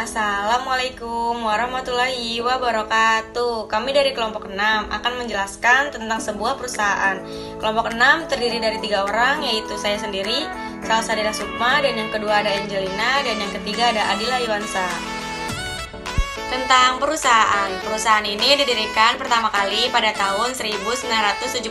Assalamualaikum warahmatullahi wabarakatuh. Kami dari kelompok 6 akan menjelaskan tentang sebuah perusahaan. Kelompok 6 terdiri dari 3 orang, yaitu saya sendiri, Salsadira Sukma, dan yang kedua ada Angelina, dan yang ketiga ada Adila Iwansa. Tentang perusahaan ini didirikan pertama kali pada tahun 1974.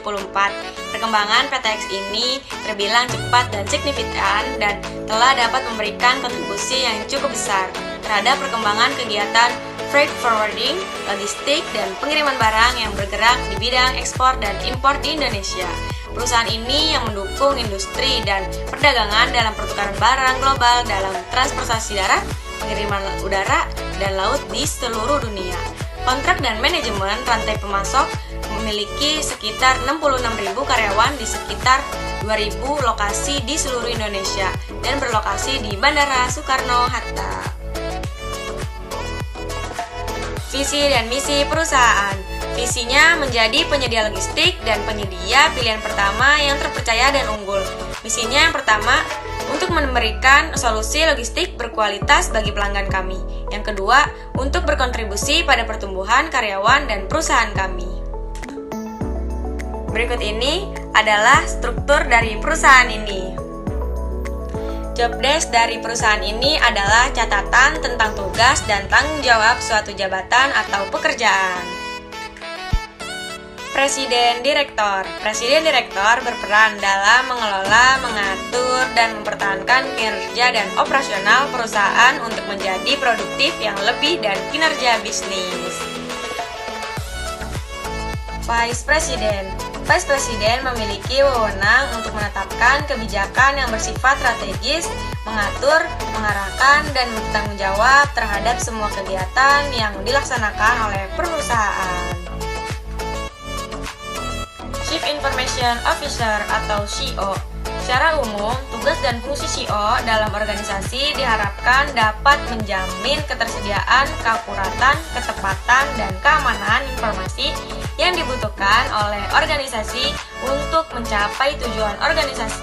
Perkembangan PTX ini terbilang cepat dan signifikan dan telah dapat memberikan kontribusi yang cukup besar terhadap perkembangan kegiatan freight forwarding, logistik, dan pengiriman barang yang bergerak di bidang ekspor dan impor di Indonesia. Perusahaan ini yang mendukung industri dan perdagangan dalam pertukaran barang global dalam transportasi darat, pengiriman udara, dan laut di seluruh dunia. Kontrak dan manajemen rantai pemasok memiliki sekitar 66.000 karyawan di sekitar 2.000 lokasi di seluruh Indonesia dan berlokasi di Bandara Soekarno-Hatta. Visi dan misi perusahaan. Visinya menjadi penyedia logistik dan penyedia pilihan pertama yang terpercaya dan unggul. Misinya yang pertama, untuk memberikan solusi logistik berkualitas bagi pelanggan kami. Yang kedua, untuk berkontribusi pada pertumbuhan karyawan dan perusahaan kami. Berikut ini adalah struktur dari perusahaan ini. Job desk dari perusahaan ini adalah catatan tentang tugas dan tanggung jawab suatu jabatan atau pekerjaan. Presiden Direktor berperan dalam mengelola, mengatur, dan mempertahankan kinerja dan operasional perusahaan untuk menjadi produktif yang lebih dan kinerja bisnis. Vice President memiliki wewenang untuk menetapkan kebijakan yang bersifat strategis, mengatur, mengarahkan, dan bertanggung jawab terhadap semua kegiatan yang dilaksanakan oleh perusahaan. Chief Information Officer atau CEO. Secara umum, tugas dan fungsi CEO dalam organisasi diharapkan dapat menjamin ketersediaan, keakuratan, ketepatan, dan keamanan informasi yang dibutuhkan oleh organisasi untuk mencapai tujuan organisasi.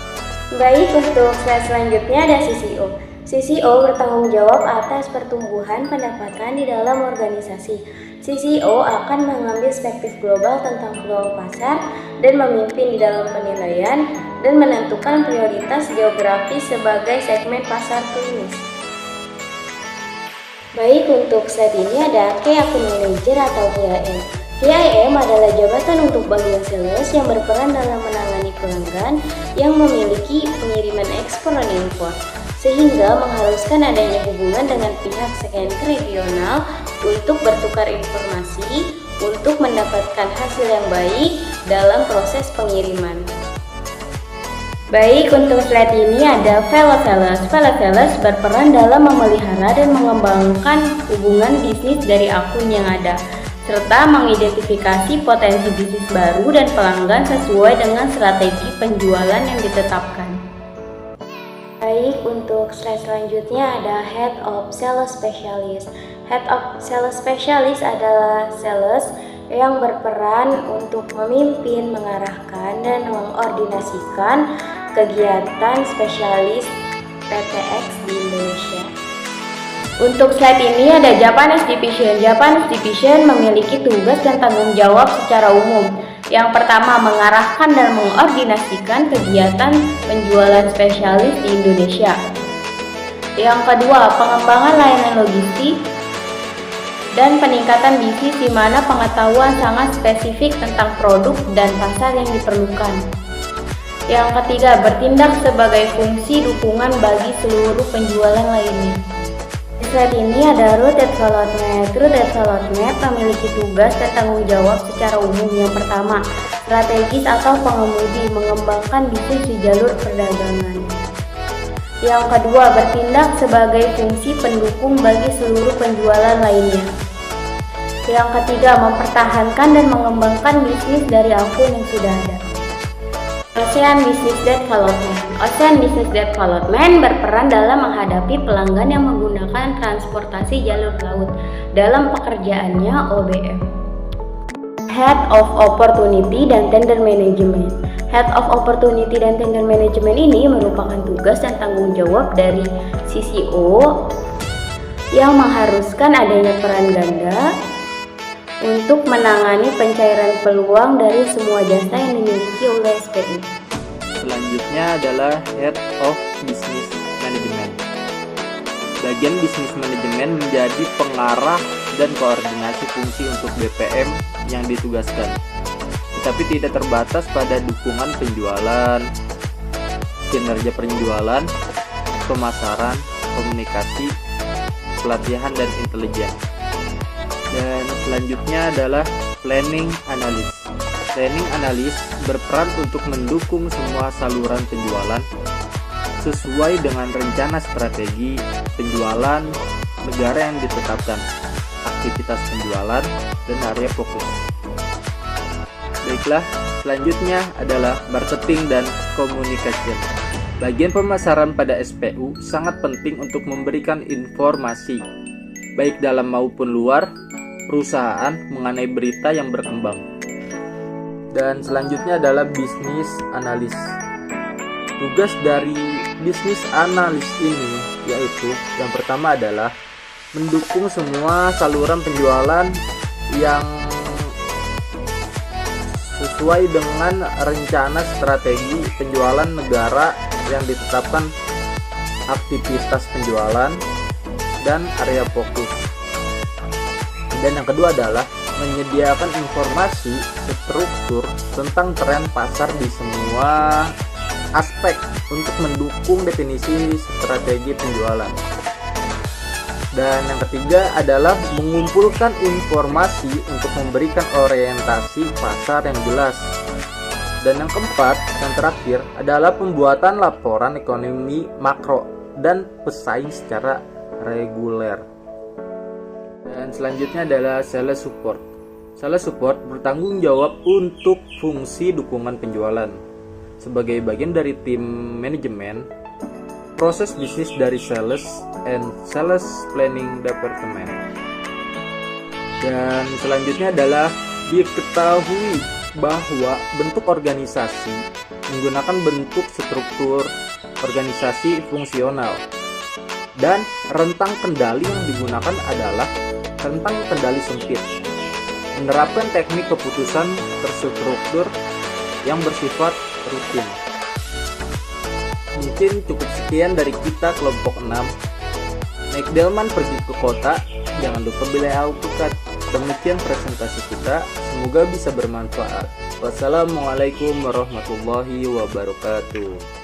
Baik, untuk slide selanjutnya ada CCO. CCO bertanggung jawab atas pertumbuhan pendapatan di dalam organisasi. CCO akan mengambil perspektif global tentang peluang pasar dan memimpin di dalam penilaian dan menentukan prioritas geografis sebagai segmen pasar klinis. Baik, untuk slide ini ada Key Account Manager atau KAM. KAM adalah jabatan untuk bagian sales yang berperan dalam menangani pelanggan yang memiliki pengiriman ekspor dan impor, sehingga mengharuskan adanya hubungan dengan pihak second regional untuk bertukar informasi untuk mendapatkan hasil yang baik dalam proses pengiriman. Baik, untuk slide ini ada fellow sales berperan dalam memelihara dan mengembangkan hubungan bisnis dari akun yang ada, serta mengidentifikasi potensi bisnis baru dan pelanggan sesuai dengan strategi penjualan yang ditetapkan. Baik, untuk slide selanjutnya ada Head of Sales Specialist. Head of Sales Specialist adalah sales yang berperan untuk memimpin, mengarahkan, dan mengordinasikan kegiatan spesialis PTX di Indonesia. Untuk slide ini ada Japanese Division. Japanese Division memiliki tugas dan tanggung jawab secara umum. Yang pertama, mengarahkan dan mengordinasikan kegiatan penjualan spesialis di Indonesia. Yang kedua, pengembangan layanan logistik dan peningkatan bisnis di mana pengetahuan sangat spesifik tentang produk dan pasar yang diperlukan. Yang ketiga, bertindak sebagai fungsi dukungan bagi seluruh penjualan lainnya. Di slide ini ada Route Development. Route Development memiliki tugas dan tanggung jawab secara umum. Yang pertama, strategis atau pengemudi, mengembangkan bisnis di jalur perdagangan. Yang kedua, bertindak sebagai fungsi pendukung bagi seluruh penjualan lainnya. Yang ketiga, mempertahankan dan mengembangkan bisnis dari akun yang sudah ada. Ocean Business Development. Ocean Business Development berperan dalam menghadapi pelanggan yang menggunakan transportasi jalur laut dalam pekerjaannya OBM. Head of Opportunity dan Tender Management. Head of Opportunity dan Tender Management ini merupakan tugas dan tanggung jawab dari CCO yang mengharuskan adanya peran ganda untuk menangani pencairan peluang dari semua jasa yang dimiliki oleh SPU. Selanjutnya adalah Head of Business Management. Bagian bisnis manajemen menjadi pengarah dan koordinasi fungsi untuk BPM yang ditugaskan, tetapi tidak terbatas pada dukungan penjualan, kinerja penjualan, pemasaran, komunikasi, pelatihan, dan intelijen. Dan selanjutnya adalah Planning Analyst. Planning Analyst berperan untuk mendukung semua saluran penjualan sesuai dengan rencana strategi penjualan negara yang ditetapkan, aktivitas penjualan, dan area fokus. Baiklah, selanjutnya adalah marketing dan communication. Bagian pemasaran pada SPU sangat penting untuk memberikan informasi, baik dalam maupun luar perusahaan mengenai berita yang berkembang. Dan selanjutnya adalah business analyst. Tugas dari business analyst ini yaitu yang pertama adalah mendukung semua saluran penjualan yang sesuai dengan rencana strategi penjualan negara yang ditetapkan, aktivitas penjualan, dan area fokus. Dan yang kedua adalah menyediakan informasi struktur tentang tren pasar di semua aspek untuk mendukung definisi strategi penjualan. Dan yang ketiga adalah mengumpulkan informasi untuk memberikan orientasi pasar yang jelas. Dan yang keempat dan terakhir adalah pembuatan laporan ekonomi makro dan pesaing secara reguler. Dan selanjutnya adalah sales support. Sales support bertanggung jawab untuk fungsi dukungan penjualan. Sebagai bagian dari tim manajemen, proses bisnis dari sales and sales planning department. Dan selanjutnya adalah diketahui bahwa bentuk organisasi menggunakan bentuk struktur organisasi fungsional, dan rentang kendali yang digunakan adalah rentang kendali sempit. Menerapkan teknik keputusan terstruktur yang bersifat rutin. Mungkin cukup sekian dari kita kelompok 6. Naik delman pergi ke kota, jangan lupa beli alpukat. Demikian presentasi kita, semoga bisa bermanfaat. Wassalamualaikum warahmatullahi wabarakatuh.